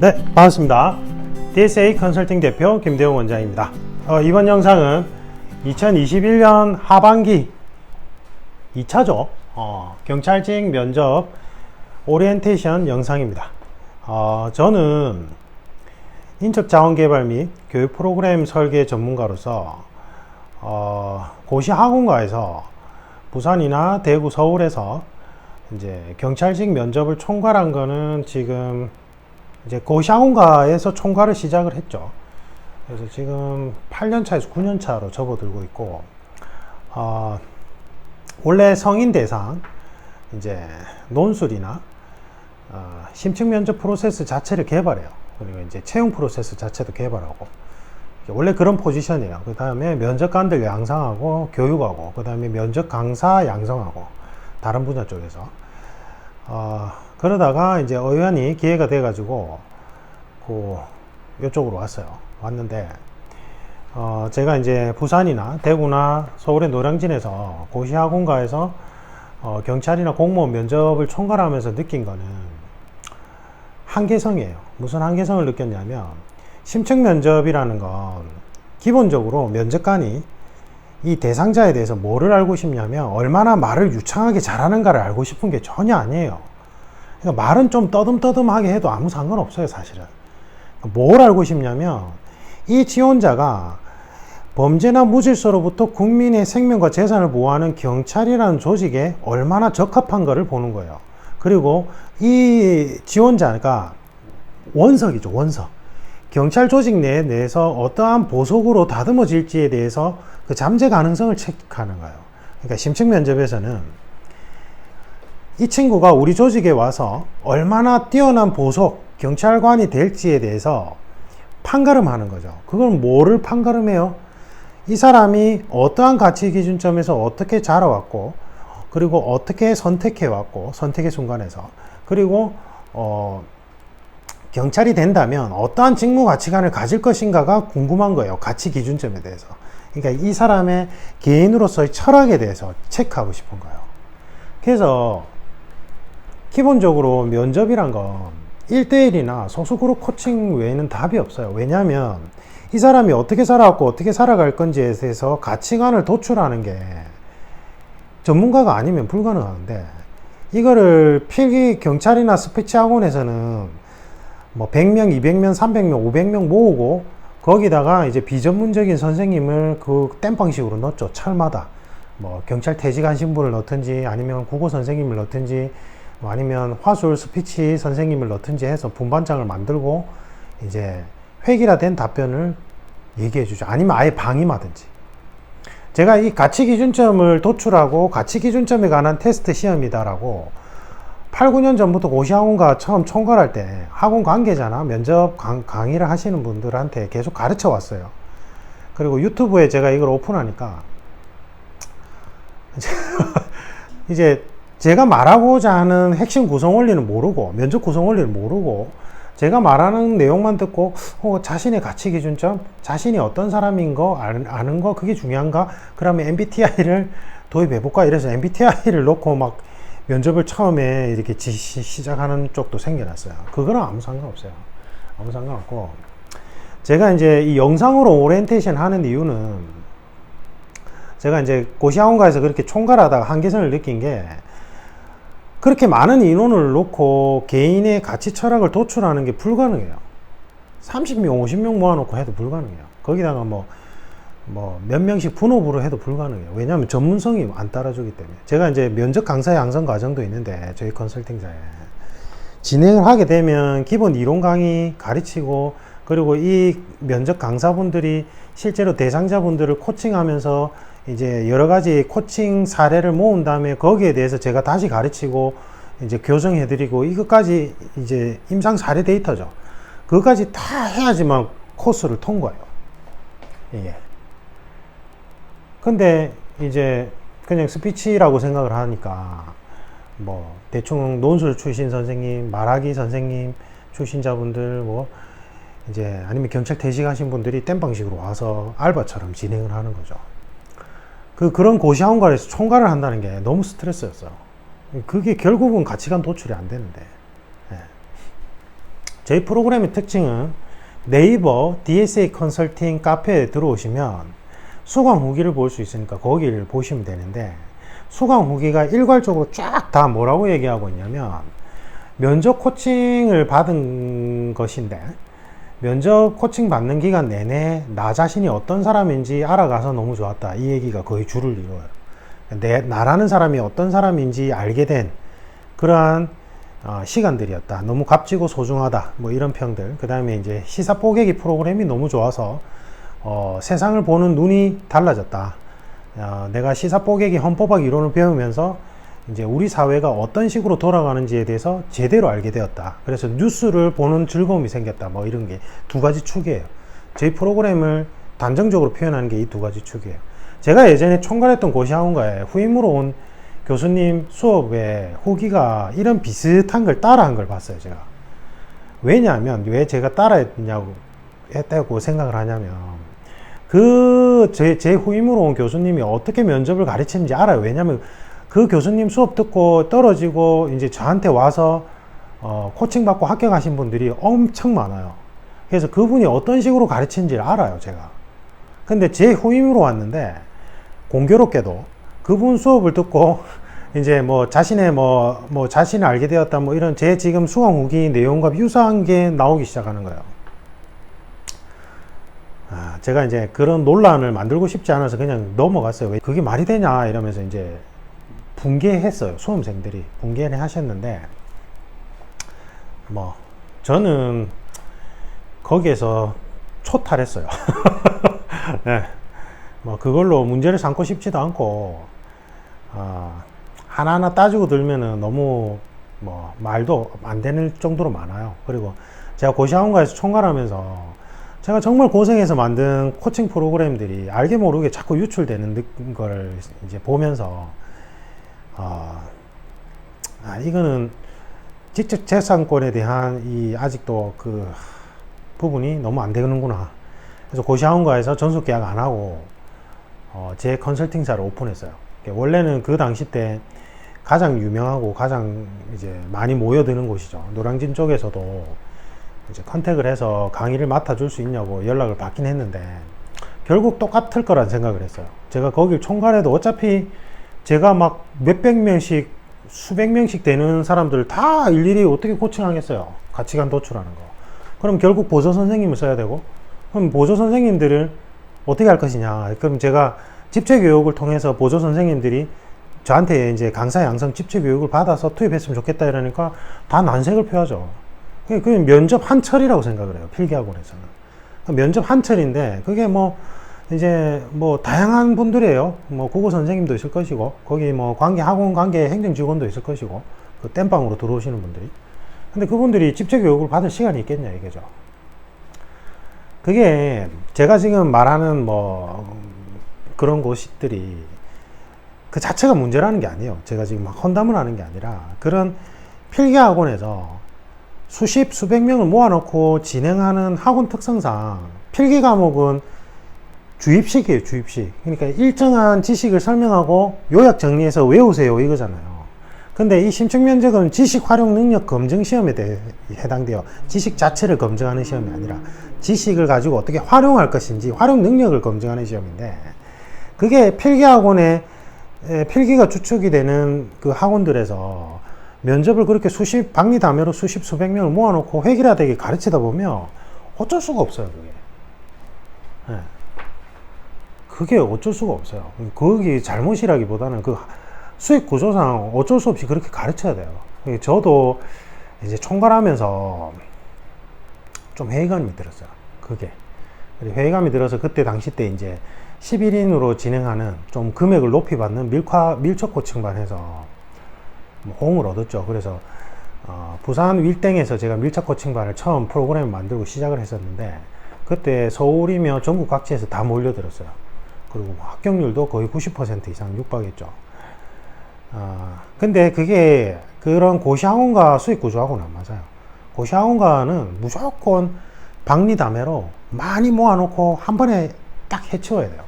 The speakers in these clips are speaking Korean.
네, 반갑습니다. DSA 컨설팅 대표 김대웅 원장입니다. 이번 영상은 2021년 하반기 2차죠. 경찰직 면접 오리엔테이션 영상입니다. 저는 인적자원개발 및 교육 프로그램 설계 전문가로서 고시 학원가에서 부산이나 대구, 서울에서 이제 경찰직 면접을 총괄한 거는 지금 이제 고시 학원가에서 총괄을 시작을 했죠. 그래서 지금 8년 차에서 9년 차로 접어들고 있고, 원래 성인 대상 이제 논술이나 심층 면접 프로세스 자체를 개발해요. 그리고 이제 채용 프로세스 자체도 개발하고, 원래 그런 포지션이에요. 그 다음에 면접관들 양성하고 교육하고, 그 다음에 면접 강사 양성하고, 다른 분야 쪽에서 그러다가 이제 의원이 기회가 돼 가지고 이쪽으로 왔는데 제가 이제 부산이나 대구나 서울의 노량진에서 고시학원가에서 경찰이나 공무원 면접을 총괄하면서 느낀 거는 한계성이에요. 무슨 한계성을 느꼈냐면, 심층 면접이라는 건 기본적으로 면접관이 이 대상자에 대해서 뭐를 알고 싶냐면, 얼마나 말을 유창하게 잘하는가를 알고 싶은 게 전혀 아니에요. 그러니까 말은 좀 떠듬떠듬하게 해도 아무 상관없어요, 사실은. 뭘 알고 싶냐면, 이 지원자가 범죄나 무질서로부터 국민의 생명과 재산을 보호하는 경찰이라는 조직에 얼마나 적합한가를 보는 거예요. 그리고 이 지원자가 원석이죠, 원석. 경찰 조직 내에서 어떠한 보석으로 다듬어질지에 대해서 그 잠재 가능성을 체크하는 거예요. 그러니까 심층 면접에서는 이 친구가 우리 조직에 와서 얼마나 뛰어난 보석, 경찰관이 될지에 대해서 판가름하는 거죠. 그건 뭐를 판가름해요? 이 사람이 어떠한 가치 기준점에서 어떻게 자라왔고, 그리고 어떻게 선택해왔고, 선택의 순간에서, 그리고 경찰이 된다면 어떠한 직무 가치관을 가질 것인가가 궁금한 거예요. 가치 기준점에 대해서. 그러니까 이 사람의 개인으로서의 철학에 대해서 체크하고 싶은 거예요. 그래서 기본적으로 면접이란 건 1대1이나 소수그룹 코칭 외에는 답이 없어요. 왜냐하면 이 사람이 어떻게 살아왔고 어떻게 살아갈 건지에 대해서 가치관을 도출하는 게 전문가가 아니면 불가능한데, 이거를 필기 경찰이나 스피치 학원에서는 뭐 100명, 200명, 300명, 500명 모으고 거기다가 이제 비전문적인 선생님을 그 땜빵식으로 넣었죠. 철마다 뭐 경찰 퇴직하신 분을 넣든지, 아니면 국어 선생님을 넣든지, 뭐 아니면 화술 스피치 선생님을 넣든지 해서 분반장을 만들고 이제 획일화된 답변을 얘기해 주죠. 아니면 아예 방임하든지. 제가 이 가치 기준점을 도출하고 가치 기준점에 관한 테스트 시험이다라고 8, 9년 전부터 고시학원가 처음 총괄할 때 학원 관계자나 면접 강의를 하시는 분들한테 계속 가르쳐 왔어요. 그리고 유튜브에 제가 이걸 오픈하니까 이제 제가 말하고자 하는 핵심 구성 원리는 모르고, 면접 구성 원리는 모르고, 제가 말하는 내용만 듣고 자신의 가치 기준점, 자신이 어떤 사람인 거 아는 거, 그게 중요한가? 그러면 MBTI를 도입해볼까? 이래서 MBTI를 놓고 막 면접을 처음에 이렇게 시작하는 쪽도 생겨났어요. 그거는 아무 상관없어요. 아무 상관없고, 제가 이제 이 영상으로 오리엔테이션 하는 이유는, 제가 이제 고시학원가에서 그렇게 총괄하다가 한계선을 느낀 게, 그렇게 많은 인원을 놓고 개인의 가치 철학을 도출하는 게 불가능해요. 30명, 50명 모아놓고 해도 불가능해요. 거기다가 뭐 몇 명씩 분업으로 해도 불가능해요. 왜냐하면 전문성이 안 따라주기 때문에. 제가 이제 면접 강사 양성 과정도 있는데, 저희 컨설팅사에 진행을 하게 되면 기본 이론 강의 가르치고, 그리고 이 면접 강사분들이 실제로 대상자분들을 코칭하면서 이제 여러 가지 코칭 사례를 모은 다음에 거기에 대해서 제가 다시 가르치고 이제 교정해드리고, 이것까지 이제 임상 사례 데이터죠. 그것까지 다 해야지만 코스를 통과해요. 예. 근데 이제 그냥 스피치라고 생각을 하니까 뭐 대충 논술 출신 선생님, 말하기 선생님 출신자분들, 뭐 이제 아니면 경찰 퇴직하신 분들이 땜방식으로 와서 알바처럼 진행을 하는 거죠. 그런 고시학원가에서 총괄을 한다는 게 너무 스트레스였어요. 그게 결국은 가치관 도출이 안 되는데. 예. 저희 프로그램의 특징은 네이버 DSA 컨설팅 카페에 들어오시면 수강 후기를 볼 수 있으니까 거기를 보시면 되는데, 수강 후기가 일괄적으로 쫙 다 뭐라고 얘기하고 있냐면, 면접 코칭을 받은 것인데 면접 코칭 받는 기간 내내 나 자신이 어떤 사람인지 알아가서 너무 좋았다, 이 얘기가 거의 주를 이루어요. 나라는 사람이 어떤 사람인지 알게 된 그러한 시간들이었다. 너무 값지고 소중하다, 뭐 이런 평들. 그 다음에 이제 시사 뽀개기 프로그램이 너무 좋아서 세상을 보는 눈이 달라졌다. 내가 시사 뽀개기 헌법학 이론을 배우면서 이제 우리 사회가 어떤 식으로 돌아가는지에 대해서 제대로 알게 되었다. 그래서 뉴스를 보는 즐거움이 생겼다. 뭐 이런 게 두 가지 축이에요. 저희 프로그램을 단정적으로 표현하는 게 이 두 가지 축이에요. 제가 예전에 총괄했던 고시학원가에 후임으로 온 교수님 수업에 후기가 이런 비슷한 걸 따라한 걸 봤어요, 제가. 왜냐하면, 왜 제가 했다고 생각을 하냐면, 제 후임으로 온 교수님이 어떻게 면접을 가르치는지 알아요. 왜냐면 그 교수님 수업 듣고 떨어지고 이제 저한테 와서 코칭 받고 합격하신 분들이 엄청 많아요. 그래서 그분이 어떤 식으로 가르치는지를 알아요, 제가. 근데 제 후임으로 왔는데 공교롭게도 그분 수업을 듣고 이제 뭐 자신의 자신을 알게 되었다, 뭐 이런 제 지금 수강 후기 내용과 유사한 게 나오기 시작하는 거예요. 제가 이제 그런 논란을 만들고 싶지 않아서 그냥 넘어갔어요. 왜 그게 말이 되냐 이러면서 이제 붕괴했어요. 수험생들이 붕괴를 하셨는데, 뭐 저는 거기에서 초탈했어요. 네. 뭐 그걸로 문제를 삼고 싶지도 않고, 하나하나 따지고 들면은 너무 뭐 말도 안 되는 정도로 많아요. 그리고 제가 고시학원가에서 총괄하면서 제가 정말 고생해서 만든 코칭 프로그램들이 알게 모르게 자꾸 유출되는 걸 이제 보면서, 이거는 지적재산권에 대한 아직도 그 부분이 너무 안 되는구나. 그래서 고시학원가에서 전속 계약 안 하고, 제 컨설팅사를 오픈했어요. 원래는 그 당시 때 가장 유명하고 가장 이제 많이 모여드는 곳이죠. 노량진 쪽에서도 이제 컨택을 해서 강의를 맡아줄 수 있냐고 연락을 받긴 했는데, 결국 똑같을 거란 생각을 했어요. 제가 거길 총괄해도 어차피 제가 막 몇백 명씩, 수백 명씩 되는 사람들 다 일일이 어떻게 코칭하겠어요? 가치관 도출하는 거. 그럼 결국 보조 선생님을 써야 되고, 그럼 보조 선생님들을 어떻게 할 것이냐. 그럼 제가 집체 교육을 통해서 보조 선생님들이 저한테 이제 강사 양성 집체 교육을 받아서 투입했으면 좋겠다 이러니까 다 난색을 표하죠. 그게 면접 한 철이라고 생각을 해요, 필기학원에서는. 면접 한 철인데, 그게 뭐 이제 뭐 다양한 분들이에요. 뭐 국어 선생님도 있을 것이고, 거기 뭐 학원 관계 행정 직원도 있을 것이고, 그 땜빵으로 들어오시는 분들이. 근데 그분들이 집체 교육을 받을 시간이 있겠냐 이거죠. 그게 제가 지금 말하는 뭐 그런 곳들이 그 자체가 문제라는 게 아니에요. 제가 지금 막 헌담을 하는 게 아니라, 그런 필기학원에서 수백 명을 모아놓고 진행하는 학원 특성상 필기 과목은 주입식이에요, 주입식. 그러니까 일정한 지식을 설명하고 요약 정리해서 외우세요, 이거잖아요. 근데 이 심층 면접은 지식 활용 능력 검증 시험에 대해 해당돼요. 지식 자체를 검증하는 시험이 아니라 지식을 가지고 어떻게 활용할 것인지 활용 능력을 검증하는 시험인데, 그게 필기학원에 필기가 주축이 되는 그 학원들에서 면접을 그렇게 박리다매로 수백 명을 모아놓고 획일화되게 가르치다 보면 어쩔 수가 없어요, 그게. 네. 그게 어쩔 수가 없어요. 그게 잘못이라기보다는 그 수익 구조상 어쩔 수 없이 그렇게 가르쳐야 돼요. 저도 이제 총괄하면서 좀 회의감이 들었어요, 그게. 회의감이 들어서 그때 당시 때 이제 11인으로 진행하는 좀 금액을 높이 받는 밀착 코칭반 해서 호응을 얻었죠. 그래서 부산 윌땡에서 제가 밀착 코칭반을 처음 프로그램을 만들고 시작을 했었는데, 그때 서울이며 전국 각지에서 다 몰려들었어요. 그리고 합격률도 거의 90% 이상 육박했죠. 근데 그게 그런 고시학원과 수익 구조하고는 안 맞아요. 고시학원과는 무조건 박리다매로 많이 모아놓고 한 번에 딱 해치워야 돼요.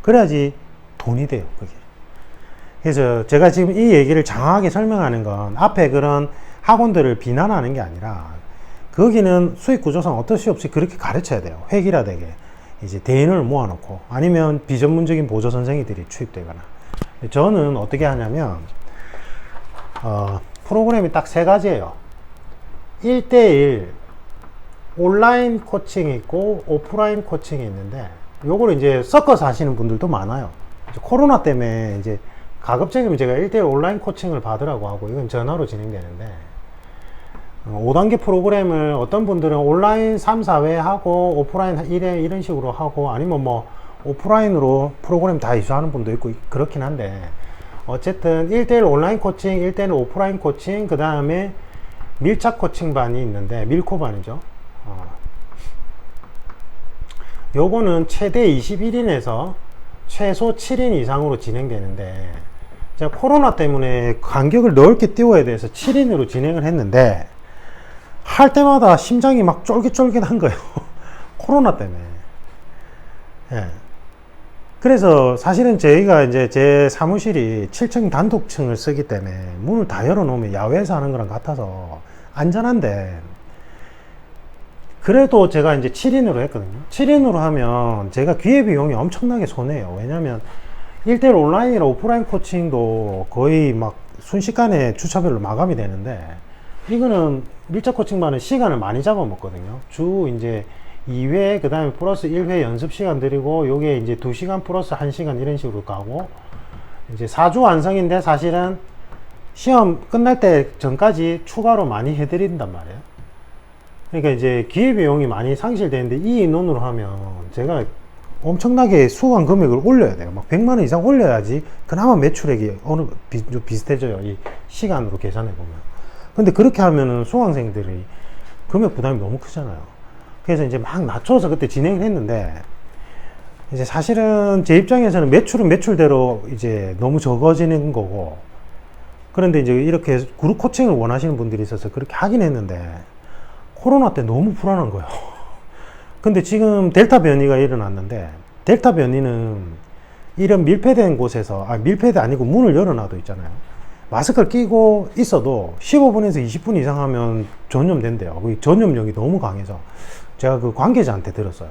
그래야지 돈이 돼요, 그게. 그래서 제가 지금 이 얘기를 장황하게 설명하는 건 앞에 그런 학원들을 비난하는 게 아니라, 거기는 수익 구조상 어쩔 수 없이 그렇게 가르쳐야 돼요. 획일화되게. 이제 대인을 모아놓고, 아니면 비전문적인 보조 선생님들이 투입되거나. 저는 어떻게 하냐면, 프로그램이 딱 세 가지예요. 1대1 온라인 코칭이 있고 오프라인 코칭이 있는데, 요걸 이제 섞어서 하시는 분들도 많아요. 코로나 때문에 이제 가급적이면 제가 1대1 온라인 코칭을 받으라고 하고, 이건 전화로 진행되는데, 5단계 프로그램을 어떤 분들은 온라인 3, 4회 하고 오프라인 1회 이런 식으로 하고, 아니면 뭐 오프라인으로 프로그램 다 이수하는 분도 있고 그렇긴 한데, 어쨌든 1대1 온라인 코칭, 1대1 오프라인 코칭, 그 다음에 밀착 코칭반이 있는데, 밀코반이죠. 요거는 최대 21인에서 최소 7인 이상으로 진행되는데, 제가 코로나 때문에 간격을 넓게 띄워야 돼서 7인으로 진행을 했는데, 할 때마다 심장이 막 쫄깃쫄깃한 거예요. 코로나 때문에. 예. 그래서 사실은 저희가 이제 제 사무실이 7층 단독층을 쓰기 때문에 문을 다 열어놓으면 야외에서 하는 거랑 같아서 안전한데, 그래도 제가 이제 7인으로 했거든요. 7인으로 하면 제가 기회비용이 엄청나게 손해요. 왜냐면 1대1 온라인이라 오프라인 코칭도 거의 막 순식간에 주차별로 마감이 되는데, 이거는 밀착 코칭반은 시간을 많이 잡아먹거든요. 주 이제 2회, 그 다음에 플러스 1회 연습 시간 드리고, 요게 이제 2시간 플러스 1시간 이런 식으로 가고, 이제 4주 완성인데 사실은 시험 끝날 때 전까지 추가로 많이 해드린단 말이에요. 그러니까 이제 기회비용이 많이 상실되는데, 이 인원으로 하면 제가 엄청나게 수강 금액을 올려야 돼요. 막 100만원 이상 올려야지 그나마 매출액이 어느 비슷해져요. 이 시간으로 계산해 보면. 근데 그렇게 하면은 수강생들이 금액 부담이 너무 크잖아요. 그래서 이제 막 낮춰서 그때 진행을 했는데, 이제 사실은 제 입장에서는 매출은 매출대로 이제 너무 적어지는 거고, 그런데 이제 이렇게 그룹 코칭을 원하시는 분들이 있어서 그렇게 하긴 했는데, 코로나 때 너무 불안한 거예요. 근데 지금 델타 변이가 일어났는데, 델타 변이는 이런 밀폐된 곳에서, 밀폐도 아니고 문을 열어놔도 있잖아요. 마스크를 끼고 있어도 15분에서 20분 이상 하면 전염된대요. 그 전염력이 너무 강해서 제가 그 관계자한테 들었어요.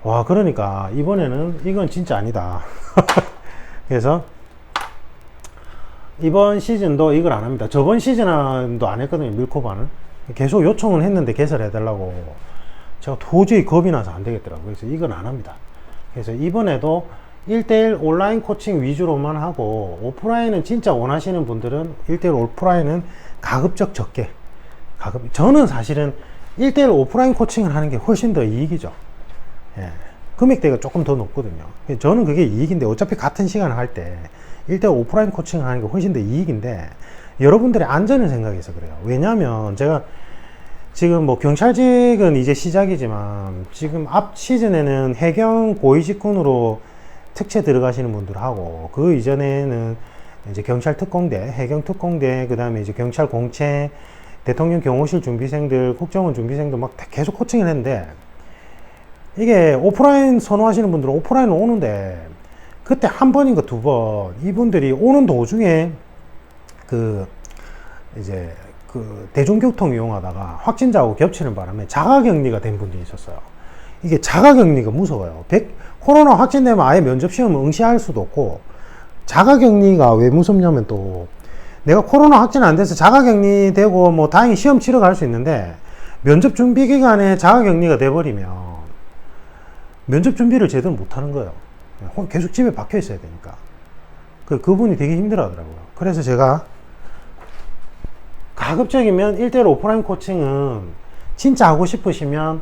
와, 그러니까 이번에는 이건 진짜 아니다. 그래서 이번 시즌도 이걸 안 합니다. 저번 시즌도 안 했거든요. 밀코반을 계속 요청을 했는데 개설해 달라고. 제가 도저히 겁이 나서 안 되겠더라고요. 그래서 이건 안 합니다. 그래서 이번에도 1대1 온라인 코칭 위주로만 하고, 오프라인은 진짜 원하시는 분들은 1대1 오프라인은 가급적 적게. 저는 사실은 1대1 오프라인 코칭을 하는 게 훨씬 더 이익이죠. 예. 금액대가 조금 더 높거든요. 저는 그게 이익인데, 어차피 같은 시간을 할 때 1대1 오프라인 코칭을 하는 게 훨씬 더 이익인데, 여러분들의 안전을 생각해서 그래요. 왜냐하면 제가 지금 뭐 경찰직은 이제 시작이지만, 지금 앞 시즌에는 해경 고위직군으로 특채 들어가시는 분들하고, 그 이전에는 이제 경찰 특공대, 해경 특공대, 그 다음에 이제 경찰 공채, 대통령 경호실 준비생들, 국정원 준비생들 막 계속 코칭을 했는데, 이게 오프라인 선호하시는 분들은 오프라인 오는데, 그때 한 번인가 두 번, 이분들이 오는 도중에 이제 대중교통 이용하다가 확진자하고 겹치는 바람에 자가격리가 된 분들이 있었어요. 이게 자가격리가 무서워요. 코로나 확진되면 아예 면접시험을 응시할 수도 없고, 자가격리가 왜 무섭냐면, 또 내가 코로나 확진 안 돼서 자가격리 되고 뭐 다행히 시험 치러 갈 수 있는데, 면접 준비 기간에 자가격리가 돼버리면 면접 준비를 제대로 못 하는 거예요. 계속 집에 박혀 있어야 되니까. 그분이 되게 힘들어 하더라고요. 그래서 제가 가급적이면 1대1 오프라인 코칭은 진짜 하고 싶으시면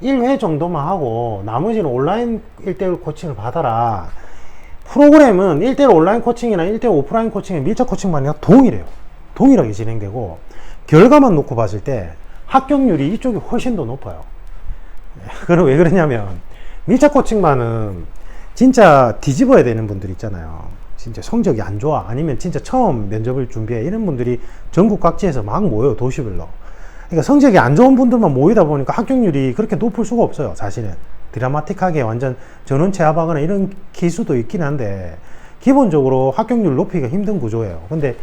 1회 정도만 하고, 나머지는 온라인 1대1 코칭을 받아라. 프로그램은 1대1 온라인 코칭이나 1대1 오프라인 코칭의 밀착 코칭만이 동일해요. 동일하게 진행되고, 결과만 놓고 봤을 때 합격률이 이쪽이 훨씬 더 높아요. 그럼 왜 그러냐면, 밀착 코칭만은 진짜 뒤집어야 되는 분들 있잖아요. 진짜 성적이 안 좋아, 아니면 진짜 처음 면접을 준비해, 이런 분들이 전국 각지에서 막 모여요. 도시별로. 그러니까 성적이 안 좋은 분들만 모이다 보니까 합격률이 그렇게 높을 수가 없어요. 사실은 드라마틱하게 완전 전원 체압하거나 이런 기수도 있긴 한데, 기본적으로 합격률 높이기가 힘든 구조예요. 근데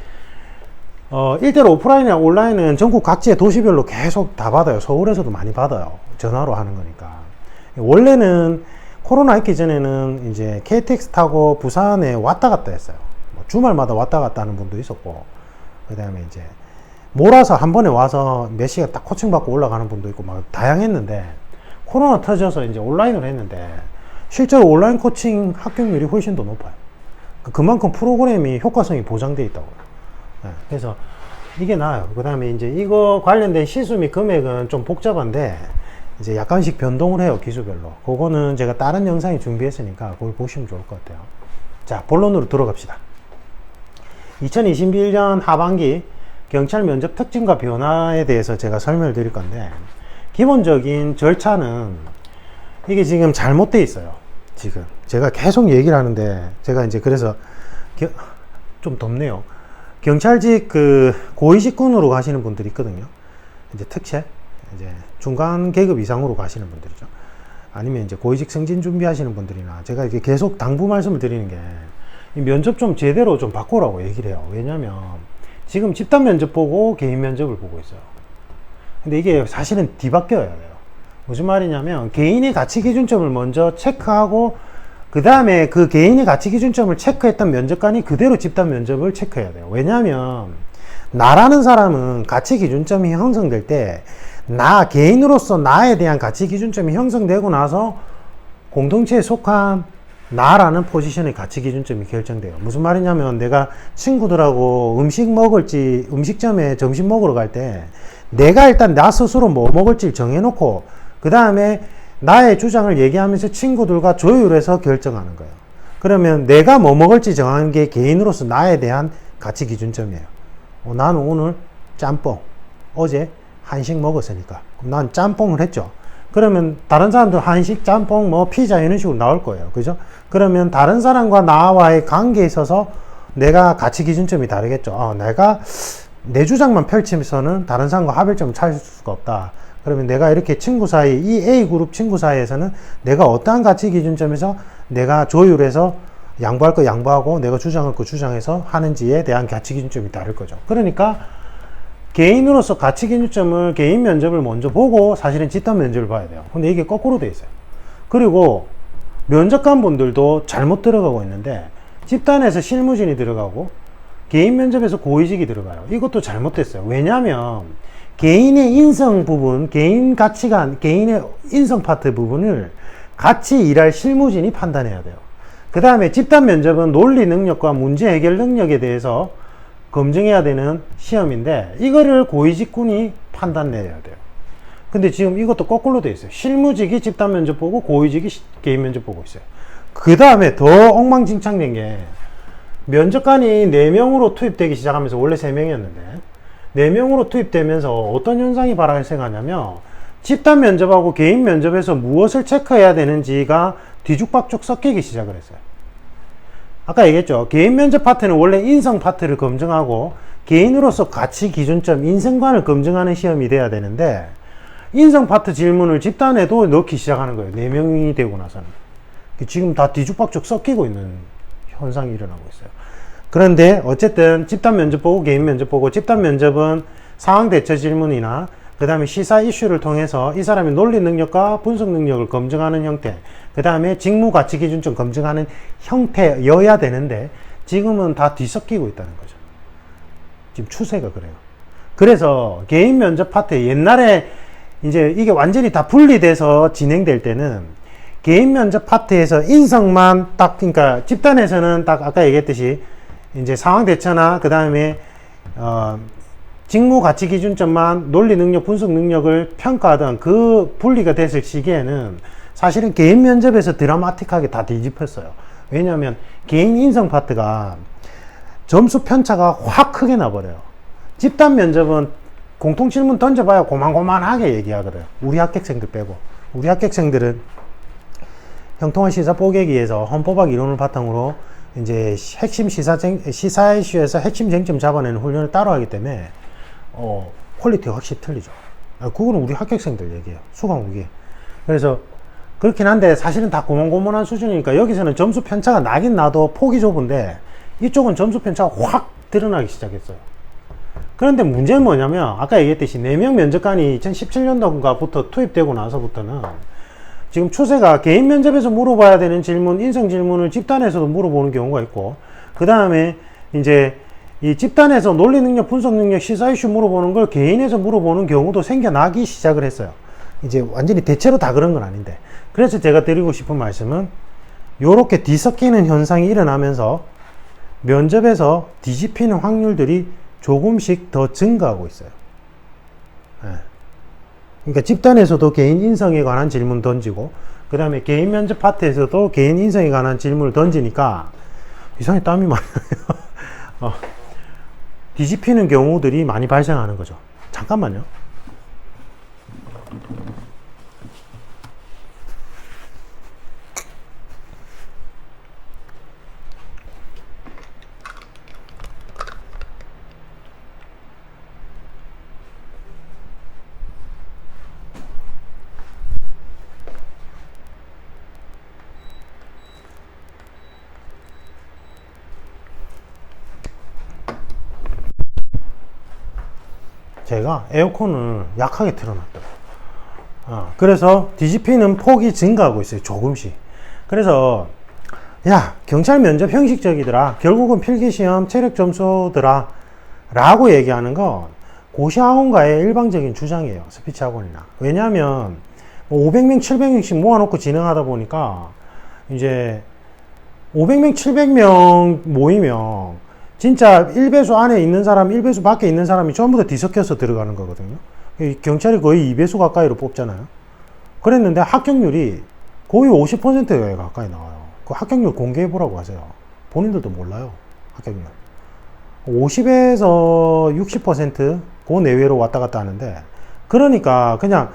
일대로 오프라인이나 온라인은 전국 각지의 도시별로 계속 다 받아요. 서울에서도 많이 받아요. 전화로 하는 거니까. 원래는 코로나 있기 전에는 이제 KTX 타고 부산에 왔다 갔다 했어요. 뭐 주말마다 왔다 갔다 하는 분도 있었고, 그 다음에 이제 몰아서 한 번에 와서 몇 시간 딱 코칭 받고 올라가는 분도 있고 막 다양했는데, 코로나 터져서 이제 온라인으로 했는데 실제로 온라인 코칭 합격률이 훨씬 더 높아요. 그만큼 프로그램이 효과성이 보장되어 있다고요. 그래서 이게 나아요. 그 다음에 이제 이거 관련된 시수 및 금액은 좀 복잡한데 이제 약간씩 변동을 해요. 기수별로. 그거는 제가 다른 영상에 준비했으니까 그걸 보시면 좋을 것 같아요. 자, 본론으로 들어갑시다. 2021년 하반기 경찰 면접 특징과 변화에 대해서 제가 설명을 드릴 건데, 기본적인 절차는 이게 지금 잘못되어 있어요. 지금 제가 계속 얘기를 하는데, 제가 이제 그래서 좀 덥네요. 경찰직 고위직군으로 가시는 분들이 있거든요. 이제 특채, 이제 중간 계급 이상으로 가시는 분들이죠. 아니면 이제 고위직 승진 준비하시는 분들이나, 제가 이게 계속 당부 말씀을 드리는 게, 이 면접 좀 제대로 좀 바꾸라고 얘기를 해요. 왜냐면 지금 집단 면접 보고 개인 면접을 보고 있어요. 근데 이게 사실은 뒤바뀌어야 돼요. 무슨 말이냐면, 개인의 가치 기준점을 먼저 체크하고 그 다음에 그 개인의 가치 기준점을 체크했던 면접관이 그대로 집단 면접을 체크해야 돼요. 왜냐하면 나라는 사람은 가치 기준점이 형성될 때, 나 개인으로서 나에 대한 가치 기준점이 형성되고 나서 공동체에 속한 나라는 포지션의 가치 기준점이 결정돼요. 무슨 말이냐면, 내가 친구들하고 음식점에 점심 먹으러 갈 때 내가 일단 나 스스로 뭐 먹을지 정해놓고 그 다음에 나의 주장을 얘기하면서 친구들과 조율해서 결정하는 거예요. 그러면 내가 뭐 먹을지 정하는 게 개인으로서 나에 대한 가치 기준점이에요. 나는 오늘 짬뽕, 어제 한식 먹었으니까 난 짬뽕을 했죠. 그러면 다른 사람도 한식, 짬뽕, 뭐 피자 이런 식으로 나올 거예요. 그죠? 그러면 다른 사람과 나와의 관계에 있어서 내가 가치 기준점이 다르겠죠. 내가 내 주장만 펼치면서는 다른 사람과 합일점을 찾을 수가 없다. 그러면 내가 이렇게 친구 사이, 이 A그룹 친구 사이에서는 내가 어떠한 가치 기준점에서 내가 조율해서 양보할 거 양보하고 내가 주장할 거 주장해서 하는지에 대한 가치 기준점이 다를 거죠. 그러니까 개인으로서 가치 기준점을, 개인 면접을 먼저 보고 사실은 집단 면접을 봐야 돼요. 근데 이게 거꾸로 돼 있어요. 그리고 면접관 분들도 잘못 들어가고 있는데, 집단에서 실무진이 들어가고 개인 면접에서 고위직이 들어가요. 이것도 잘못됐어요. 왜냐하면 개인의 인성 부분, 개인 가치관, 개인의 인성 파트 부분을 같이 일할 실무진이 판단해야 돼요. 그 다음에 집단 면접은 논리 능력과 문제 해결 능력에 대해서 검증해야 되는 시험인데, 이거를 고위직군이 판단내야 돼요. 근데 지금 이것도 거꾸로 돼 있어요. 실무직이 집단 면접 보고 고위직이 개인 면접 보고 있어요. 그 다음에 더 엉망진창된 게, 면접관이 4명으로 투입되기 시작하면서 원래 3명이었는데 4명으로 투입되면서 어떤 현상이 발생하냐면, 집단 면접하고 개인 면접에서 무엇을 체크해야 되는지가 뒤죽박죽 섞이기 시작을 했어요. 아까 얘기했죠. 개인 면접 파트는 원래 인성 파트를 검증하고 개인으로서 가치 기준점, 인생관을 검증하는 시험이 돼야 되는데, 인성 파트 질문을 집단에도 넣기 시작하는 거예요. 4명이 되고 나서는. 지금 다 뒤죽박죽 섞이고 있는 현상이 일어나고 있어요. 그런데 어쨌든 집단 면접 보고 개인 면접 보고, 집단 면접은 상황 대처 질문이나 그 다음에 시사 이슈를 통해서 이 사람의 논리 능력과 분석 능력을 검증하는 형태, 그 다음에 직무 가치 기준점 검증하는 형태여야 되는데, 지금은 다 뒤섞이고 있다는 거죠. 지금 추세가 그래요. 그래서 개인 면접 파트, 옛날에 이제 이게 완전히 다 분리돼서 진행될 때는 개인 면접 파트에서 인성만 딱, 그러니까 집단에서는 딱 아까 얘기했듯이 이제 상황 대처나 그 다음에 직무 가치 기준점만 논리 능력, 분석 능력을 평가하던 그 분리가 됐을 시기에는 사실은 개인 면접에서 드라마틱하게 다 뒤집혔어요. 왜냐하면 개인 인성 파트가 점수 편차가 확 크게 나버려요. 집단 면접은 공통 질문 던져봐야 고만고만하게 얘기하거든요. 우리 합격생들 빼고. 우리 합격생들은 형통한 시사 뽀개기에서 헌법학 이론을 바탕으로 이제 핵심 시사 이슈에서 핵심 쟁점 잡아내는 훈련을 따로 하기 때문에 퀄리티가 확실히 틀리죠. 그거는 우리 합격생들 얘기예요. 수강후기. 그래서 그렇긴 한데 사실은 다 고만고만한 수준이니까 여기서는 점수 편차가 나긴 나도 폭이 좁은데, 이쪽은 점수 편차가 확 드러나기 시작했어요. 그런데 문제는 뭐냐면 아까 얘기했듯이 4명 면접관이 2017년도인가부터 투입되고 나서부터는 지금 추세가 개인 면접에서 물어봐야 되는 질문, 인성 질문을 집단에서도 물어보는 경우가 있고, 그 다음에 이제 이 집단에서 논리 능력, 분석 능력, 시사 이슈 물어보는 걸 개인에서 물어보는 경우도 생겨나기 시작을 했어요. 이제 완전히 대체로 다 그런 건 아닌데. 그래서 제가 드리고 싶은 말씀은 요렇게 뒤섞이는 현상이 일어나면서 면접에서 뒤집히는 확률들이 조금씩 더 증가하고 있어요. 네. 그러니까 집단에서도 개인 인성에 관한 질문 던지고, 그 다음에 개인 면접 파트에서도 개인 인성에 관한 질문을 던지니까 이상하게 땀이 많이 나요. 뒤집히는 경우들이 많이 발생하는 거죠. 잠깐만요. 제가 에어컨을 약하게 틀어놨더라고요. 그래서 뒤집히는 폭이 증가하고 있어요. 조금씩. 그래서 야, 경찰 면접 형식적이더라, 결국은 필기시험 체력 점수더라 라고 얘기하는 건 고시학원과의 일방적인 주장이에요. 스피치 학원이나. 왜냐하면 500명 700명씩 모아놓고 진행하다 보니까 이제 500명 700명 모이면 진짜 1배수 안에 있는 사람, 1배수 밖에 있는 사람이 전부 다 뒤섞여서 들어가는 거거든요. 경찰이 거의 2배수 가까이로 뽑잖아요. 그랬는데 합격률이 거의 50%에 가까이 나와요. 그 합격률 공개해보라고 하세요. 본인들도 몰라요. 합격률. 50에서 60% 그 내외로 왔다 갔다 하는데, 그러니까 그냥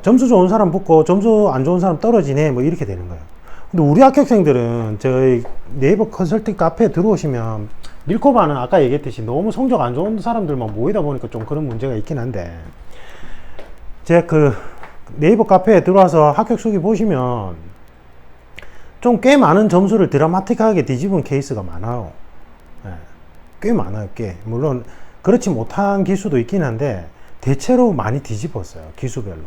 점수 좋은 사람 붙고 점수 안 좋은 사람 떨어지네, 뭐 이렇게 되는 거예요. 근데 우리 합격생들은 저희 네이버 컨설팅 카페에 들어오시면 밀고 반은 아까 얘기했듯이 너무 성적 안 좋은 사람들만 모이다 보니까 좀 그런 문제가 있긴 한데, 제가 그 네이버 카페에 들어와서 합격 수기 보시면 좀 꽤 많은 점수를 드라마틱하게 뒤집은 케이스가 많아요. 네, 꽤 많아요. 꽤. 물론 그렇지 못한 기수도 있긴 한데 대체로 많이 뒤집었어요. 기수별로.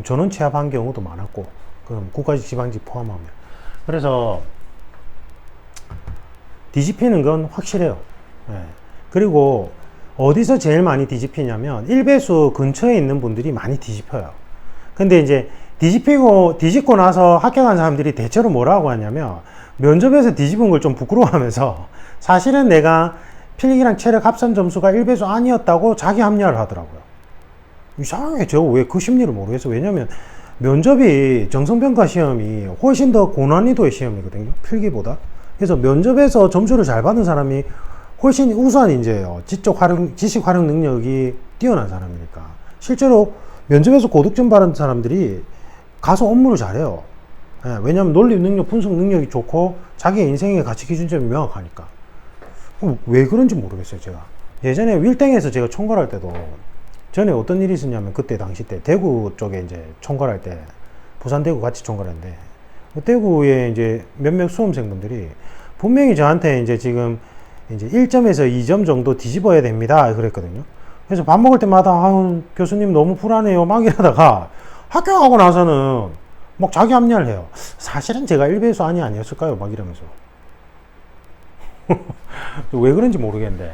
전원 취합한 경우도 많았고, 그럼 국가직 지방직 포함하면. 그래서 뒤집히는 건 확실해요. 네. 그리고 어디서 제일 많이 뒤집히냐면 1배수 근처에 있는 분들이 많이 뒤집혀요. 근데 이제 뒤집고 나서 합격한 사람들이 대체로 뭐라고 하냐면 면접에서 뒤집은 걸 좀 부끄러워하면서 사실은 내가 필기랑 체력 합산 점수가 1배수 아니었다고 자기 합리화를 하더라고요. 이상하게 제가 왜 그 심리를 모르겠어요. 왜냐면 면접이 정성평가 시험이 훨씬 더 고난이도의 시험이거든요. 필기보다. 그래서 면접에서 점수를 잘 받는 사람이 훨씬 우수한 인재예요. 지식 활용 능력이 뛰어난 사람이니까. 실제로 면접에서 고득점 받은 사람들이 가서 업무를 잘해요. 예, 왜냐하면 논리 능력, 분석 능력이 좋고 자기의 인생의 가치 기준점이 명확하니까. 왜 그런지 모르겠어요, 제가. 예전에 윌땡에서 제가 총괄할 때도 전에 어떤 일이 있었냐면, 그때 당시 때 대구 쪽에 이제 총괄할 때 부산 대구 같이 총괄했는데, 대구에 이제 몇몇 수험생분들이 분명히 저한테 이제 지금 이제 1점에서 2점 정도 뒤집어야 됩니다 그랬거든요. 그래서 밥 먹을 때마다 아유, 교수님 너무 불안해요 막 이러다가 합격하고 나서는 막 자기 합리화를 해요. 사실은 제가 1배수 아니었을까요? 막 이러면서. 왜 그런지 모르겠는데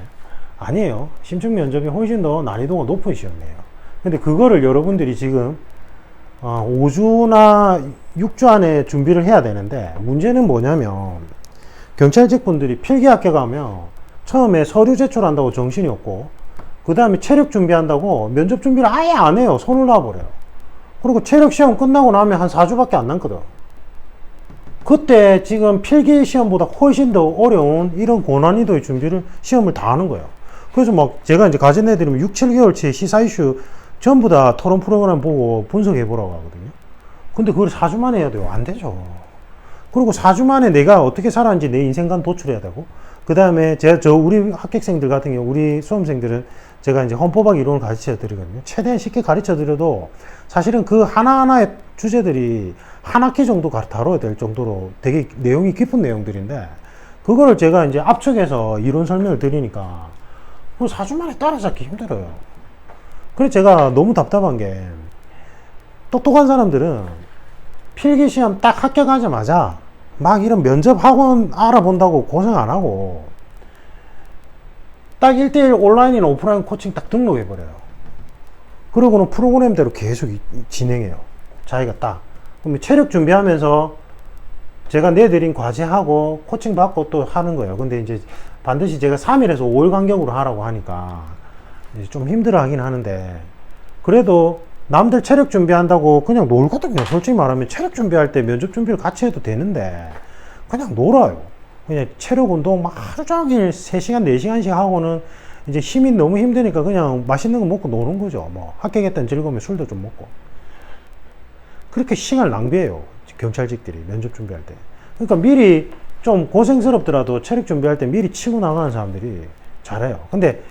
아니에요. 심층 면접이 훨씬 더 난이도가 높은 시험이에요. 근데 그거를 여러분들이 지금 5주나 6주 안에 준비를 해야 되는데, 문제는 뭐냐면 경찰직 분들이 필기 합격하면 처음에 서류 제출한다고 정신이 없고, 그 다음에 체력 준비한다고 면접 준비를 아예 안 해요. 손을 놔버려요. 그리고 체력 시험 끝나고 나면 한 4주밖에 안 남거든. 그때 지금 필기 시험보다 훨씬 더 어려운 이런 고난이도의 준비를, 시험을 다 하는 거예요. 그래서 막 제가 이제 과제 내드리면 6, 7개월치 시사 이슈 전부 다 토론 프로그램 보고 분석해 보라고 하거든요. 근데 그걸 4주 만에 해야 돼요. 안 되죠. 그리고 4주 만에 내가 어떻게 살았는지 내 인생관 도출해야 되고, 그 다음에 우리 합격생들 같은 경우, 우리 수험생들은 제가 이제 헌법학 이론을 가르쳐 드리거든요. 최대한 쉽게 가르쳐 드려도 사실은 그 하나하나의 주제들이 한 학기 정도 다뤄야 될 정도로 되게 내용이 깊은 내용들인데, 그거를 제가 이제 압축해서 이론 설명을 드리니까 그럼 4주 만에 따라잡기 힘들어요. 그래서 제가 너무 답답한 게, 똑똑한 사람들은 필기시험 딱 합격하자마자 막 이런 면접 학원 알아본다고 고생 안 하고 딱 1대1 온라인이나 오프라인 코칭 딱 등록해버려요. 그러고는 프로그램대로 계속 진행해요. 자기가 딱. 그럼 체력 준비하면서 제가 내드린 과제하고 코칭 받고 또 하는 거예요. 근데 이제 반드시 제가 3일에서 5일 간격으로 하라고 하니까 이제 좀 힘들어 하긴 하는데, 그래도 남들 체력 준비한다고 그냥 놀거든요. 솔직히 말하면 체력 준비할 때 면접 준비를 같이 해도 되는데 그냥 놀아요. 그냥 체력 운동 막 하루 종일 3시간 4시간씩 하고는 이제 힘이 너무 힘드니까 그냥 맛있는 거 먹고 노는 거죠. 뭐 합격했다는 즐거움에 술도 좀 먹고. 그렇게 시간을 낭비해요, 경찰직들이 면접 준비할 때. 그러니까 미리 좀 고생스럽더라도 체력 준비할 때 미리 치고 나가는 사람들이 잘해요. 근데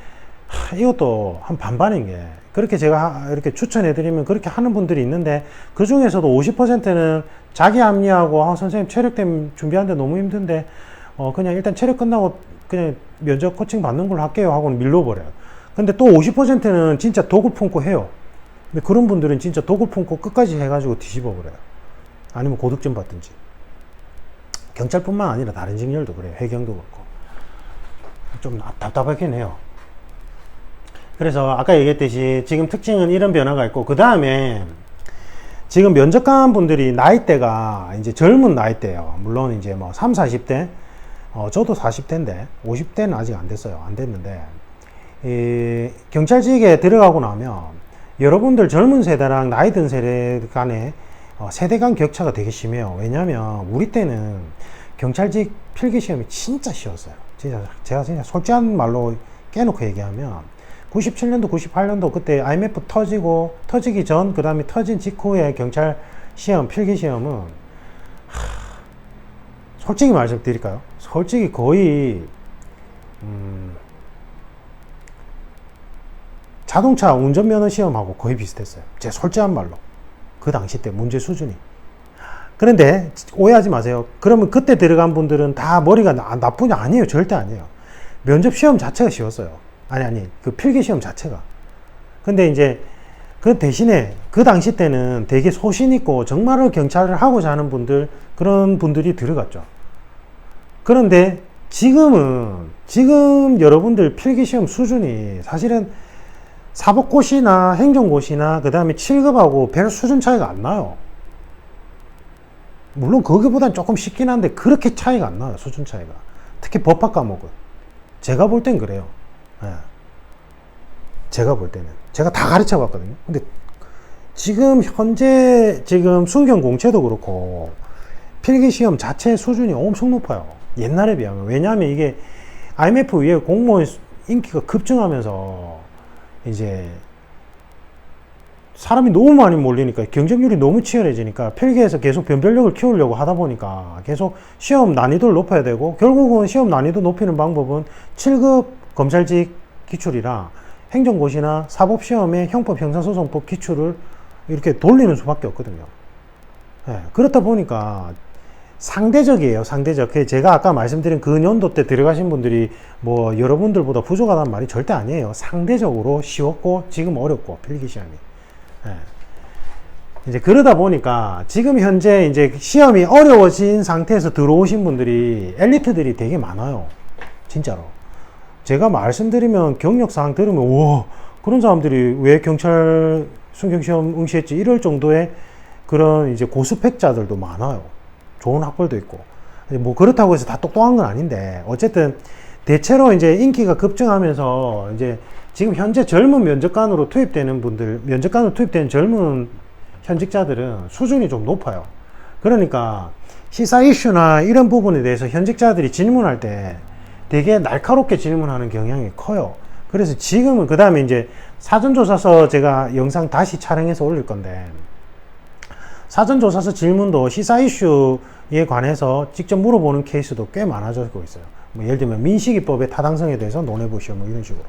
이것도 한 반반인 게, 그렇게 제가 이렇게 추천해드리면 그렇게 하는 분들이 있는데, 그 중에서도 50%는 자기 합리하고 선생님 체력 때문에 준비하는데 너무 힘든데 그냥 일단 체력 끝나고 그냥 면접 코칭 받는 걸로 할게요 하고는 밀려버려요. 근데 또 50%는 진짜 독을 품고 해요. 근데 그런 분들은 진짜 독을 품고 끝까지 해가지고 뒤집어 버려요. 아니면 고득점 받든지. 경찰뿐만 아니라 다른 직렬도 그래요. 해경도 그렇고. 좀 답답하긴 해요. 그래서 아까 얘기했듯이 지금 특징은 이런 변화가 있고, 그 다음에 지금 면접관 분들이 나이대가 이제 젊은 나이대예요. 물론 이제 뭐 3, 40대, 저도 40대인데 50대는 아직 안 됐어요. 안 됐는데, 이 경찰직에 들어가고 나면 여러분들 젊은 세대랑 나이 든 세대 간에 세대 간 격차가 되게 심해요. 왜냐면 우리 때는 경찰직 필기시험이 진짜 쉬웠어요. 진짜 제가 진짜 솔직한 말로 깨놓고 얘기하면 97년도 98년도 그때 IMF 터지기 전, 그 다음에 터진 직후에 경찰 시험 필기시험은 솔직히 말씀드릴까요? 솔직히 거의 자동차 운전면허 시험하고 거의 비슷했어요. 제 솔직한 말로. 그 당시 때 문제 수준이. 그런데 오해하지 마세요. 그러면 그때 들어간 분들은 다 머리가 나쁘냐? 아니에요. 절대 아니에요. 면접 시험 자체가 쉬웠어요. 그 필기 시험 자체가. 근데 이제 그 대신에 그 당시 때는 되게 소신 있고 정말로 경찰을 하고자 하는 분들, 그런 분들이 들어갔죠. 그런데 지금 여러분들 필기 시험 수준이 사실은 사법고시나 행정고시나 그 다음에 7급하고 별 수준 차이가 안 나요. 물론 거기보단 조금 쉽긴 한데 그렇게 차이가 안 나요. 수준 차이가. 특히 법학 과목은. 제가 볼 땐 그래요. 네. 제가 볼 때는. 제가 다 가르쳐 봤거든요. 근데 현재 순경 공채도 그렇고 필기시험 자체 수준이 엄청 높아요. 옛날에 비하면. 왜냐하면 이게 IMF 위에 공무원 인기가 급증하면서 이제 사람이 너무 많이 몰리니까 경쟁률이 너무 치열해지니까 필기에서 계속 변별력을 키우려고 하다 보니까 계속 시험 난이도를 높여야 되고, 결국은 시험 난이도 높이는 방법은 7급 검찰직 기출이랑 행정고시나 사법시험의 형법 형사소송법 기출을 이렇게 돌리는 수밖에 없거든요. 네, 그렇다 보니까 상대적이에요. 상대적. 제가 아까 말씀드린 그 연도 때 들어가신 분들이 뭐 여러분들보다 부족하다는 말이 절대 아니에요. 상대적으로 쉬웠고 지금 어렵고 필기시험이. 네. 이제 그러다 보니까 지금 현재 이제 시험이 어려워진 상태에서 들어오신 분들이 엘리트들이 되게 많아요. 진짜로. 제가 말씀드리면 경력사항 들으면 우와, 그런 사람들이 왜 경찰 순경시험 응시했지 이럴 정도의 그런 이제 고스펙자들도 많아요. 좋은 학벌도 있고. 뭐 그렇다고 해서 다 똑똑한 건 아닌데, 어쨌든 대체로 이제 인기가 급증하면서 이제 지금 현재 젊은 면접관으로 투입되는 젊은 현직자들은 수준이 좀 높아요. 그러니까 시사 이슈나 이런 부분에 대해서 현직자들이 질문할 때 되게 날카롭게 질문하는 경향이 커요. 그래서 지금은, 그 다음에 이제 사전조사서 제가 영상 다시 촬영해서 올릴 건데, 사전조사서 질문도 시사 이슈에 관해서 직접 물어보는 케이스도 꽤 많아지고 있어요. 뭐 예를 들면 민식이법의 타당성에 대해서 논해보시오, 뭐 이런 식으로.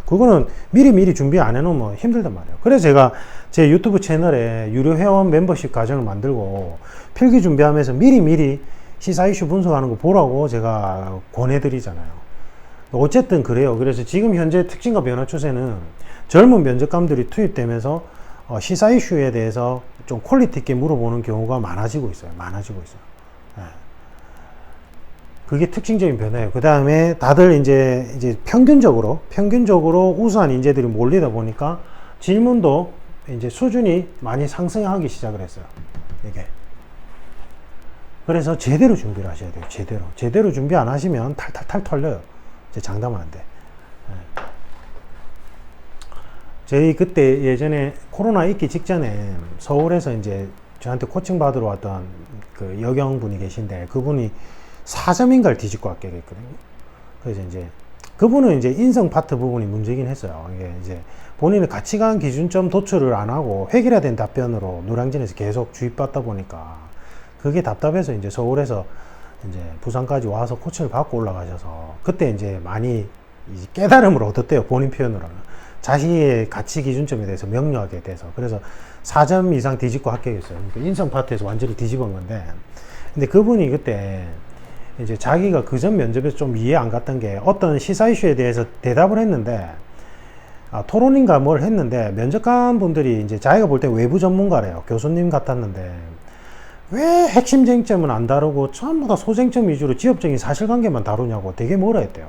그거는 미리 준비 안 해놓으면 힘들단 말이에요. 그래서 제가 제 유튜브 채널에 유료 회원 멤버십 과정을 만들고 필기 준비하면서 미리 시사 이슈 분석하는 거 보라고 제가 권해드리잖아요. 어쨌든 그래요. 그래서 지금 현재 특징과 변화 추세는 젊은 면접관들이 투입되면서 시사 이슈에 대해서 좀 퀄리티 있게 물어보는 경우가 많아지고 있어요. 예. 그게 특징적인 변화예요. 그 다음에 다들 이제 평균적으로 우수한 인재들이 몰리다 보니까 질문도 이제 수준이 많이 상승하기 시작을 했어요. 이게. 그래서 제대로 준비를 하셔야 돼요. 제대로 준비 안 하시면 탈탈탈 털려요. 제 장담하는데. 예. 저희 그때 예전에 코로나 있기 직전에 서울에서 이제 저한테 코칭 받으러 왔던 그 여경분이 계신데 그분이 4점인가를 뒤집고 왔게 됐거든요. 그래서 이제 그분은 이제 인성 파트 부분이 문제긴 했어요. 이게 이제 본인의 가치관 기준점 도출을 안 하고 획일화된 답변으로 노량진에서 계속 주입받다 보니까 그게 답답해서 이제 서울에서 이제 부산까지 와서 코칭을 받고 올라가셔서 그때 이제 많이 깨달음을 얻었대요. 본인 표현으로는. 자신의 가치 기준점에 대해서 명료하게 돼서. 그래서 4점 이상 뒤집고 합격했어요. 그러니까 인성 파트에서 완전히 뒤집은 건데. 근데 그분이 그때 이제 자기가 그 전 면접에서 좀 이해 안 갔던 게 어떤 시사 이슈에 대해서 대답을 했는데, 토론인가 뭘 했는데, 면접관 분들이 이제 자기가 볼 때 외부 전문가래요. 교수님 같았는데, 왜 핵심 쟁점은 안 다루고 전부 다 소쟁점 위주로 지역적인 사실관계만 다루냐고 되게 뭐라 했대요.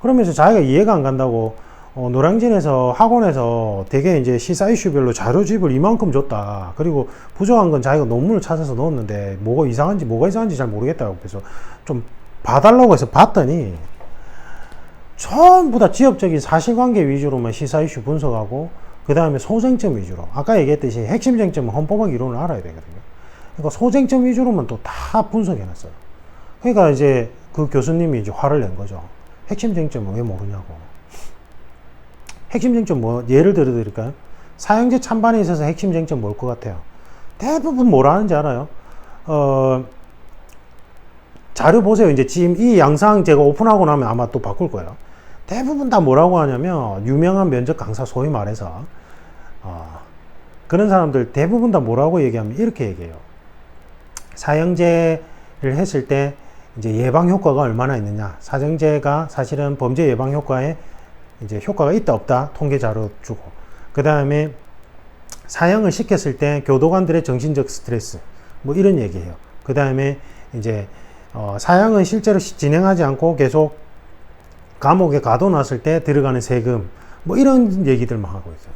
그러면서 자기가 이해가 안 간다고 노량진에서 학원에서 되게 이제 시사 이슈별로 자료집을 이만큼 줬다. 그리고 부족한 건 자기가 논문을 찾아서 넣었는데 뭐가 이상한지 잘 모르겠다고. 그래서 좀 봐달라고 해서 봤더니 전부 다 지역적인 사실관계 위주로만 시사 이슈 분석하고 그 다음에 소쟁점 위주로. 아까 얘기했듯이 핵심 쟁점은 헌법학 이론을 알아야 되거든요. 그러니까 소쟁점 위주로만 또 다 분석해놨어요. 그러니까 이제 그 교수님이 이제 화를 낸 거죠. 핵심 쟁점은 왜 모르냐고. 핵심 쟁점 예를 들어 드릴까요? 사형제 찬반에 있어서 핵심 쟁점 뭘 것 같아요? 대부분 뭐라 하는지 알아요? 자료 보세요. 이제 지금 이 영상 제가 오픈하고 나면 아마 또 바꿀 거예요. 대부분 다 뭐라고 하냐면, 유명한 면접 강사 소위 말해서, 그런 사람들 대부분 다 뭐라고 얘기하면 이렇게 얘기해요. 사형제를 했을 때 이제 예방 효과가 얼마나 있느냐. 사형제가 사실은 범죄 예방 효과에 이제 효과가 있다 없다 통계 자료 주고, 그 다음에 사형을 시켰을 때 교도관들의 정신적 스트레스 뭐 이런 얘기해요. 그 다음에 이제 사형은 실제로 진행하지 않고 계속 감옥에 가둬놨을 때 들어가는 세금 뭐 이런 얘기들만 하고 있어요.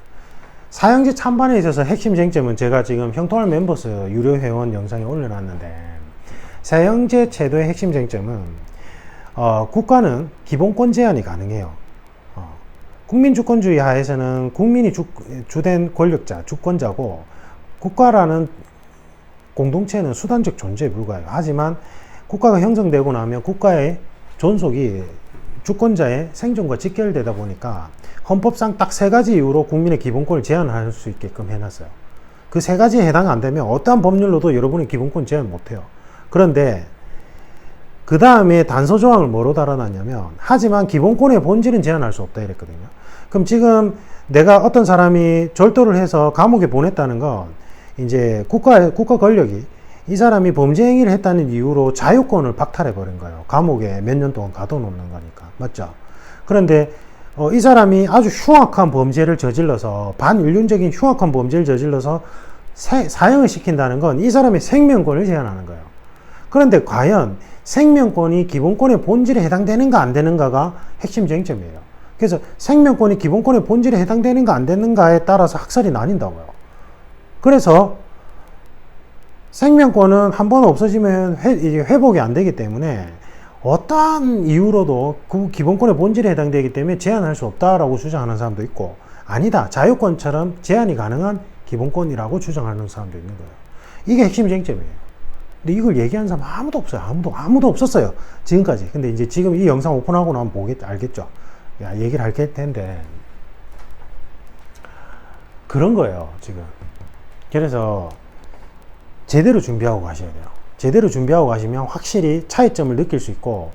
사형제 찬반에 있어서 핵심 쟁점은 제가 지금 형통할 멤버스 유료 회원 영상에 올려놨는데, 사형제 제도의 핵심 쟁점은 국가는 기본권 제한이 가능해요. 국민주권주의 하에서는 국민이 주된 권력자, 주권자고, 국가라는 공동체는 수단적 존재에 불과해요. 하지만 국가가 형성되고 나면 국가의 존속이 주권자의 생존과 직결되다 보니까 헌법상 딱 3가지 이유로 국민의 기본권을 제한할 수 있게끔 해놨어요. 그 3가지에 해당 안 되면 어떠한 법률로도 여러분의 기본권 제한 못해요. 그런데 그 다음에 단서 조항을 뭐로 달아놨냐면, 하지만 기본권의 본질은 제한할 수 없다 이랬거든요. 그럼 지금 내가 어떤 사람이 절도를 해서 감옥에 보냈다는 건 이제 국가 권력이 이 사람이 범죄 행위를 했다는 이유로 자유권을 박탈해 버린 거예요. 감옥에 몇 년 동안 가둬놓는 거니까. 맞죠? 그런데 이 사람이 아주 흉악한 범죄를 저질러서, 반인륜적인 흉악한 범죄를 저질러서 사형을 시킨다는 건 이 사람의 생명권을 제한하는 거예요. 그런데 과연 생명권이 기본권의 본질에 해당되는가 안 되는가가 핵심 쟁점이에요. 그래서 생명권이 기본권의 본질에 해당되는가 안 되는가에 따라서 학설이 나뉜다고요. 그래서 생명권은 한 번 없어지면 회복이 안 되기 때문에 어떠한 이유로도 그 기본권의 본질에 해당되기 때문에 제한할 수 없다라고 주장하는 사람도 있고, 아니다, 자유권처럼 제한이 가능한 기본권이라고 주장하는 사람도 있는 거예요. 이게 핵심 쟁점이에요. 근데 이걸 얘기하는 사람 아무도 없어요. 아무도 없었어요. 지금까지. 근데 이제 지금 이 영상 오픈하고 나면 알겠죠. 얘기를 할 텐데. 그런 거예요, 지금. 그래서 제대로 준비하고 가셔야 돼요. 제대로 준비하고 가시면 확실히 차이점을 느낄 수 있고,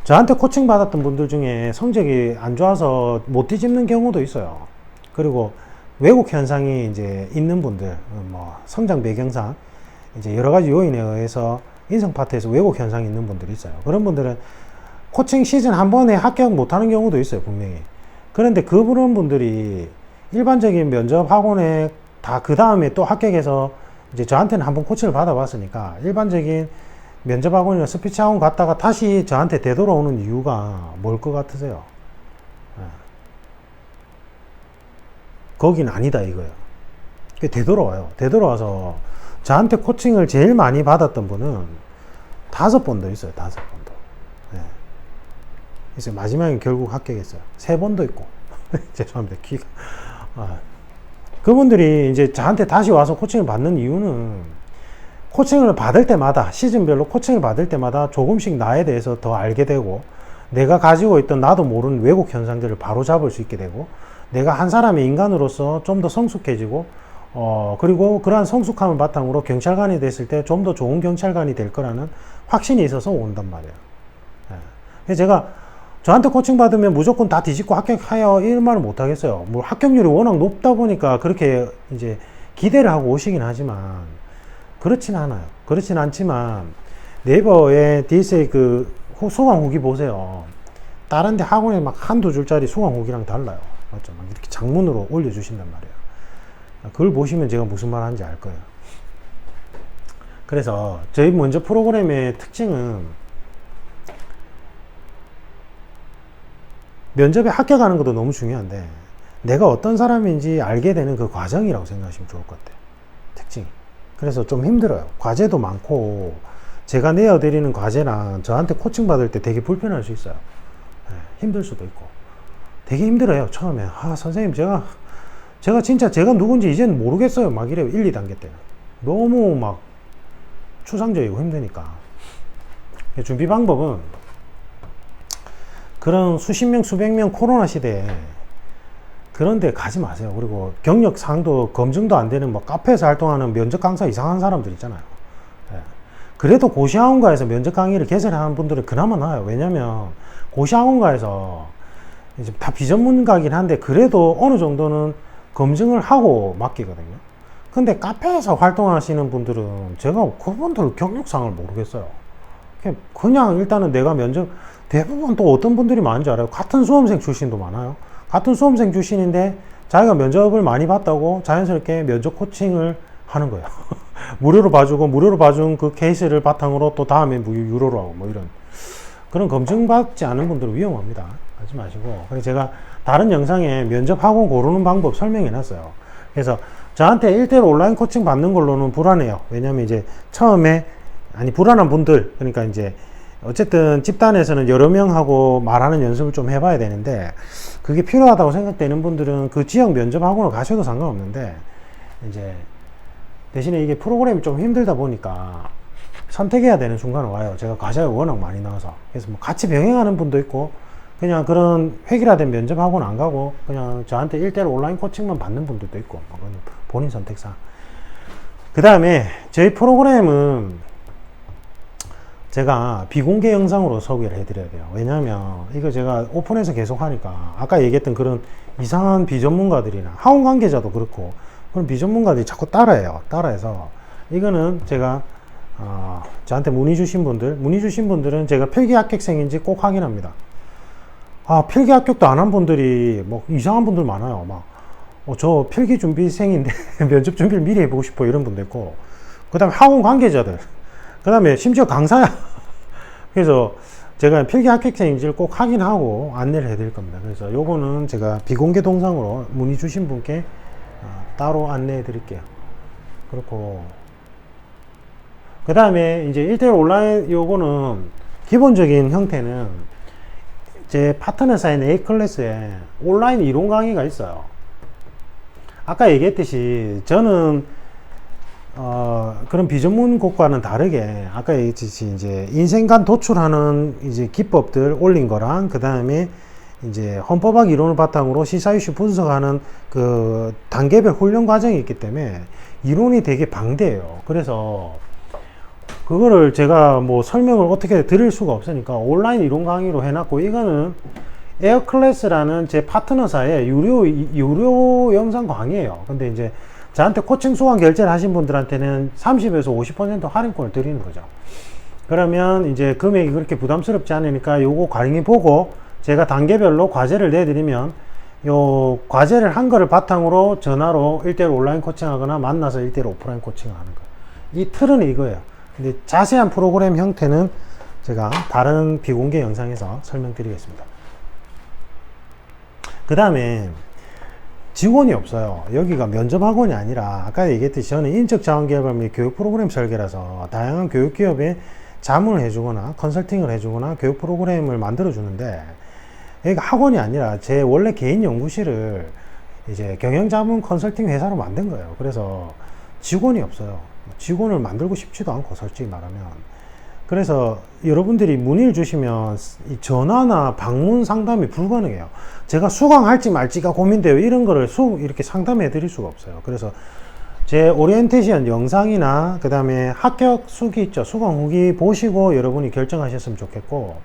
저한테 코칭 받았던 분들 중에 성적이 안 좋아서 못 뒤집는 경우도 있어요. 그리고 왜곡 현상이 이제 있는 분들, 뭐 성장 배경상 이제 여러 가지 요인에 의해서 인성 파트에서 왜곡 현상이 있는 분들이 있어요. 그런 분들은 코칭 시즌 한 번에 합격 못하는 경우도 있어요, 분명히. 그런데 그런 분들이 일반적인 면접 학원에 다 그 다음에 또 합격해서 이제 저한테는 한번 코칭을 받아봤으니까 일반적인 면접 학원이나 스피치 학원 갔다가 다시 저한테 되돌아오는 이유가 뭘 것 같으세요? 거긴 아니다 이거예요. 되돌아와요. 되돌아와서 저한테 코칭을 제일 많이 받았던 분은 5번 더 있어요. 5번 더. 그래서 마지막에 결국 합격했어요. 3번도 있고. 죄송합니다. 그분들이 이제 저한테 다시 와서 코칭을 받는 이유는 코칭을 받을 때마다, 시즌별로 코칭을 받을 때마다 조금씩 나에 대해서 더 알게 되고, 내가 가지고 있던 나도 모르는 왜곡 현상들을 바로 잡을 수 있게 되고, 내가 한 사람의 인간으로서 좀 더 성숙해지고, 그리고 그러한 성숙함을 바탕으로 경찰관이 됐을 때 좀 더 좋은 경찰관이 될 거라는 확신이 있어서 온단 말이에요. 그래서 제가 저한테 코칭 받으면 무조건 다 뒤집고 합격하여 이런 말을 못 하겠어요. 뭐 합격률이 워낙 높다 보니까 그렇게 이제 기대를 하고 오시긴 하지만 그렇진 않아요. 그렇진 않지만 네이버에 DSA 그 수강 후기 보세요. 다른 데 학원에 막 한두 줄짜리 수강 후기랑 달라요. 맞죠? 막 이렇게 장문으로 올려주신단 말이에요. 그걸 보시면 제가 무슨 말 하는지 알 거예요. 그래서 저희 먼저 프로그램의 특징은 면접에 합격하는 것도 너무 중요한데 내가 어떤 사람인지 알게 되는 그 과정이라고 생각하시면 좋을 것 같아요. 특징이. 그래서 좀 힘들어요. 과제도 많고 제가 내어드리는 과제랑 저한테 코칭 받을 때 되게 불편할 수 있어요. 힘들 수도 있고 되게 힘들어요. 처음에 선생님 제가 진짜 제가 누군지 이제는 모르겠어요. 막 이래요. 1, 2단계 때는 너무 막 추상적이고 힘드니까. 준비 방법은 그런 수십 명 수백 명 코로나 시대에 그런 데 가지 마세요. 그리고 경력상도 검증도 안 되는 뭐 카페에서 활동하는 면접 강사 이상한 사람들 있잖아요. 그래도 고시학원가에서 면접 강의를 개설하는 분들은 그나마 나아요. 왜냐면 고시학원가에서 이제 다 비전문가긴 한데 그래도 어느 정도는 검증을 하고 맡기거든요. 근데 카페에서 활동하시는 분들은 제가 그분들 경력상을 모르겠어요. 그냥 일단은 내가 면접 대부분 또 어떤 분들이 많은지 알아요. 같은 수험생 출신도 많아요. 같은 수험생 출신인데 자기가 면접을 많이 봤다고 자연스럽게 면접 코칭을 하는 거예요. 무료로 봐주고 무료로 봐준 그 케이스를 바탕으로 또 다음에 유료로 하고 뭐 이런 그런 검증받지 않은 분들은 위험합니다. 하지 마시고. 그래서 제가 다른 영상에 면접 학원 고르는 방법 설명해 놨어요. 그래서 저한테 1대1 온라인 코칭 받는 걸로는 불안해요. 왜냐면 이제 처음에 불안한 분들, 그러니까 이제 어쨌든 집단에서는 여러 명하고 말하는 연습을 좀 해봐야 되는데 그게 필요하다고 생각되는 분들은 그 지역 면접 학원을 가셔도 상관없는데 이제 대신에 이게 프로그램이 좀 힘들다 보니까 선택해야 되는 순간은 와요. 제가 과제가 워낙 많이 나와서. 그래서 뭐 같이 병행하는 분도 있고 그냥 그런 획일화된 면접 학원 안 가고 그냥 저한테 1대1 온라인 코칭만 받는 분들도 있고 그건 본인 선택상. 그 다음에 저희 프로그램은 제가 비공개 영상으로 소개를 해드려야 돼요. 왜냐하면 이거 제가 오픈해서 계속 하니까 아까 얘기했던 그런 이상한 비전문가들이나 학원 관계자도 그렇고 그런 비전문가들이 자꾸 따라해요. 따라해서 이거는 제가 저한테 문의 주신 분들은 제가 필기 합격생인지 꼭 확인합니다. 필기 합격도 안 한 분들이 뭐 이상한 분들 많아요. 막 저 필기 준비생인데 면접 준비를 미리 해보고 싶어 이런 분도 있고 그 다음에 학원 관계자들 그 다음에 심지어 강사야. 그래서 제가 필기 합격생인지를 꼭 확인하고 안내를 해드릴 겁니다. 그래서 요거는 제가 비공개 동상으로 문의 주신 분께 따로 안내해 드릴게요. 그렇고 그 다음에 이제 1대1 온라인 요거는 기본적인 형태는 제 파트너사인 A클래스에 온라인 이론 강의가 있어요. 아까 얘기했듯이 저는 그런 비전문곡과는 다르게 아까 얘기했듯이 이제 인생관 도출하는 이제 기법들 올린 거랑 그 다음에 이제 헌법학 이론을 바탕으로 시사 이슈 분석하는 그 단계별 훈련 과정이 있기 때문에 이론이 되게 방대해요. 그래서 그거를 제가 뭐 설명을 어떻게 드릴 수가 없으니까 온라인 이론 강의로 해놨고 이거는 에어클래스라는 제 파트너사의 유료 영상 강의예요. 근데 이제 저한테 코칭 수강 결제를 하신 분들한테는 30에서 50% 할인권을 드리는 거죠. 그러면 이제 금액이 그렇게 부담스럽지 않으니까 요거 관리 보고 제가 단계별로 과제를 내드리면 요 과제를 한 거를 바탕으로 전화로 1대1 온라인 코칭하거나 만나서 1대1 오프라인 코칭을 하는 거예요. 이 틀은 이거예요. 근데 자세한 프로그램 형태는 제가 다른 비공개 영상에서 설명드리겠습니다. 그 다음에 직원이 없어요. 여기가 면접학원이 아니라 아까 얘기했듯이 저는 인적자원개발 및 교육 프로그램 설계라서 다양한 교육기업에 자문을 해주거나 컨설팅을 해주거나 교육 프로그램을 만들어 주는데, 여기가 학원이 아니라 제 원래 개인 연구실을 이제 경영자문 컨설팅 회사로 만든 거예요. 그래서 직원이 없어요. 직원을 만들고 싶지도 않고, 솔직히 말하면. 그래서 여러분들이 문의를 주시면 이 전화나 방문 상담이 불가능해요. 제가 수강할지 말지가 고민돼요. 이런 거를 이렇게 상담해 드릴 수가 없어요. 그래서 제 오리엔테이션 영상이나 그 다음에 합격 수기 있죠. 수강 후기 보시고 여러분이 결정하셨으면 좋겠고,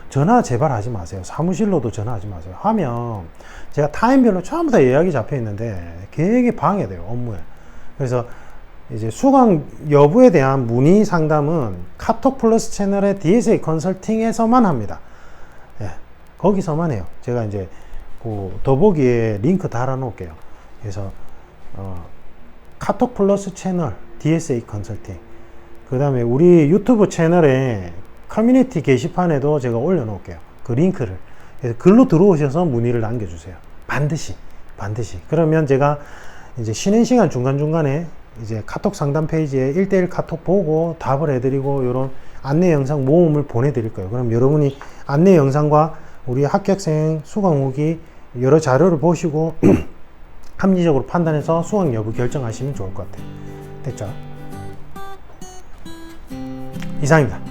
전화 제발 하지 마세요. 사무실로도 전화하지 마세요. 하면 제가 타임별로 전부 다 예약이 잡혀 있는데 계획이 방해돼요, 업무에. 그래서 이제 수강 여부에 대한 문의 상담은 카톡 플러스 채널의 DSA 컨설팅에서만 합니다. 예, 거기서만 해요. 제가 이제 그 더보기에 링크 달아 놓을게요. 그래서 카톡 플러스 채널 DSA 컨설팅, 그 다음에 우리 유튜브 채널에 커뮤니티 게시판에도 제가 올려 놓을게요. 그 링크를. 그래서 글로 들어오셔서 문의를 남겨주세요. 반드시. 그러면 제가 이제 쉬는 시간 중간중간에 이제 카톡 상담 페이지에 1대1 카톡 보고 답을 해드리고 이런 안내 영상 모음을 보내드릴 거예요. 그럼 여러분이 안내 영상과 우리 합격생 수강 후기 여러 자료를 보시고 합리적으로 판단해서 수강 여부 결정하시면 좋을 것 같아요. 됐죠? 이상입니다.